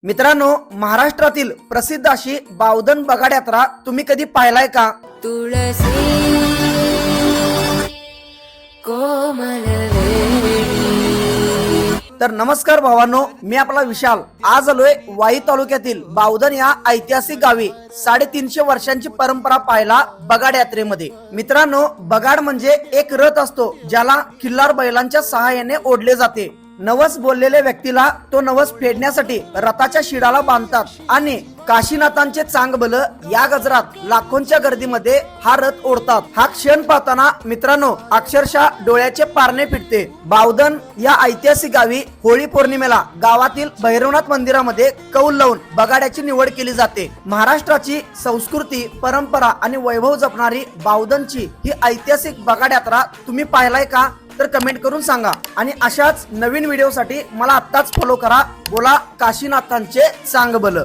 मित्रांनो, महाराष्ट्रातील प्रसिद्ध अशी बावधन बगाड यात्रा तुम्ही कधी पाहिलाय का? तुळसी कोमल तर नमस्कार भावांनो, मी आपला विशाल आज आलोय वाई तालुक्यातील बावधन या ऐतिहासिक गावी 350 वर्षांची परंपरा पाहायला बगाड यात्रेमध्ये। मित्रांनो, बगाड म्हणजे एक रथ असतो ज्याला खिल्लार बैलांच्या सहाय्याने ओढले जाते। नवस बोललेल्या व्यक्तीला तो नवस फेडण्यासाठी रथाच्या शिडाला बांधतात आणि काशीनाथांचे चांगबल या गजरात लाखोंच्या गर्दीमध्ये हा रथ ओढतात। हा क्षण पाहताना मित्रांनो अक्षरशः डोळ्याचे पारणे फिटते। बावधन या ऐतिहासिक गावी होळी पौर्णिमेला गावातील भैरवनाथ मंदिरामध्ये कौल लावून बगाड्याची निवड केली जाते। महाराष्ट्राची संस्कृती, परंपरा आणि वैभव जपणारी बावधनची ही ऐतिहासिक बगाड यात्रा तुम्ही पाहिलाय का? तर कमेंट करून सांगा आणि अशाच नवीन व्हिडिओसाठी मला आत्ताच फॉलो करा। बोला काशीनाथांचे चांगबल।